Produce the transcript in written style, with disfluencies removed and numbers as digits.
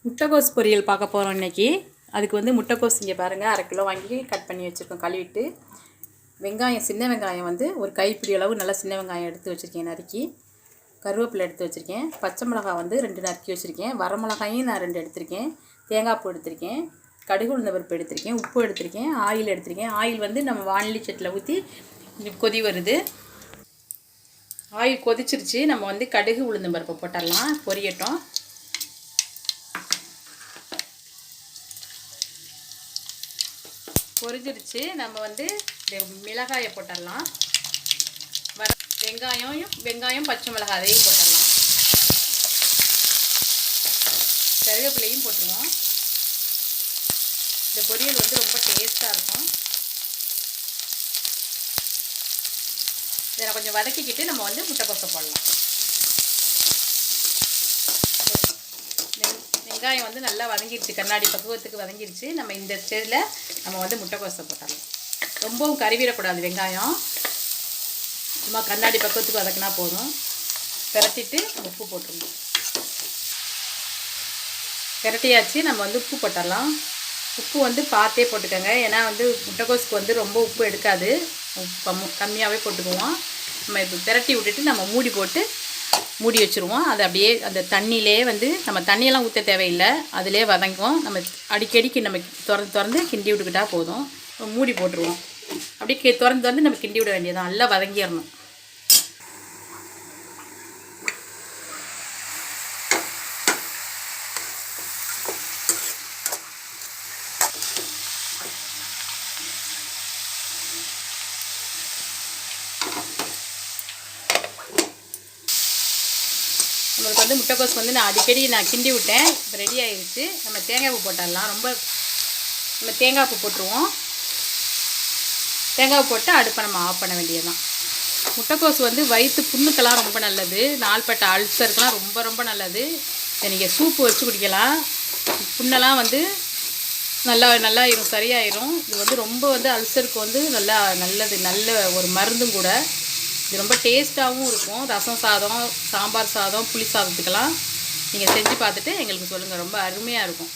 முட்டைக்கோஸ் பொரியல் பார்க்க போகிறோம் இன்றைக்கி. அதுக்கு வந்து முட்டைக்கோஸ் இங்கே பாருங்கள் 1/2 கிலோ வாங்கி கட் பண்ணி வச்சுருக்கோம், கழுவிட்டு. வெங்காயம், சின்ன வெங்காயம் வந்து ஒரு கைப்பிடி அளவு நல்லா சின்ன வெங்காயம் எடுத்து வச்சுருக்கேன் நறுக்கி. கருவேப்பிலை எடுத்து வச்சுருக்கேன். பச்சை மிளகாய் வந்து 2 நறுக்கி வச்சுருக்கேன். வரமிளகாயும் நான் 2 எடுத்திருக்கேன். தேங்காய் பூ எடுத்திருக்கேன். கடுகு உளுந்த பருப்பு எடுத்திருக்கேன். உப்பு எடுத்திருக்கேன். ஆயில் எடுத்திருக்கேன். ஆயில் வந்து நம்ம வானிலி சட்டியில் ஊற்றி கொதி வருது. ஆயில் கொதிச்சிருச்சு. நம்ம வந்து கடுகு உளுந்த பருப்பை போட்டுடலாம், பொரியட்டும். பொரிஞ்சிருச்சு. நம்ம வந்து மிளகாயை போட்டுடலாம். வெங்காயம் பச்சை மிளகாய் அதையும் போட்டுடலாம். கருவேப்பிலையும் போட்டுருவோம். இந்த பொரியல் வந்து ரொம்ப டேஸ்ட்டாக இருக்கும். இதை கொஞ்சம் வதக்கிக்கிட்டு நம்ம வந்து முட்டைக்கோஸை போடலாம். வெங்காயம் வந்து நல்லா வதங்கிடுச்சு, கண்ணாடி பக்குவத்துக்கு வதங்கிடுச்சு. நம்ம இந்த ஸ்டேஜில் நம்ம வந்து முட்டைக்கோஸை போட்டுடலாம். ரொம்பவும் கருவிடக்கூடாது வெங்காயம், சும்மா கண்ணாடி பக்குவத்துக்கு வதக்கினா போதும். பிரட்டிட்டு உப்பு போட்டுருணும். பிரட்டியாச்சு. நம்ம வந்து உப்பு போட்டுடலாம். உப்பு வந்து பார்த்தே போட்டுக்கோங்க, ஏன்னா வந்து முட்டைக்கோஸுக்கு வந்து ரொம்ப உப்பு எடுக்காது, கம்மியாகவே போட்டுக்குவோம். நம்ம இப்போ பிரட்டி விட்டுட்டு நம்ம மூடி போட்டு மூடி வச்சுருவோம். அது அப்படியே அந்த தண்ணியிலே வந்து நம்ம தண்ணியெல்லாம் ஊற்ற தேவையில்லை, அதிலே வதங்குவோம். நம்ம அடிக்கடிக்கு நம்ம திறந்து கிண்டி விட்டுக்கிட்டால் போதும். மூடி போட்டுருவோம். அப்படியே திறந்து நம்ம கிண்டி விட வேண்டியதான். நல்லா வதங்கிடணும். நம்மளுக்கு வந்து முட்டைக்கோஸ் வந்து நான் அடிக்கடி கிண்டி விட்டேன். இப்போ ரெடி ஆகிடுச்சு. நம்ம தேங்காய் பூ போட்டுடலாம். நம்ம தேங்காய் பூ போட்டுருவோம். தேங்காய் போட்டு அடுப்பை நம்ம ஆஃப் பண்ண வேண்டியதுதான். முட்டைக்கோஸ் வந்து வயிற்று புண்ணுக்கெல்லாம் ரொம்ப நல்லது. நாள்பட்ட அல்சருக்கெலாம் ரொம்ப ரொம்ப நல்லது. இதை நீங்கள் சூப்பு வச்சு குடிக்கலாம். புண்ணெல்லாம் வந்து நல்லா சரியாயிரும். இது வந்து ரொம்ப வந்து அல்சருக்கு வந்து நல்லது, நல்ல ஒரு மருந்தும் கூட. இது ரொம்ப டேஸ்ட்டாகவும் இருக்கும். ரசம் சாதம், சாம்பார் சாதம், புளி சாதத்துக்கெல்லாம் நீங்கள் செஞ்சு பார்த்துட்டு எங்களுக்கு சொல்லுங்கள். ரொம்ப அருமையாக இருக்கும்.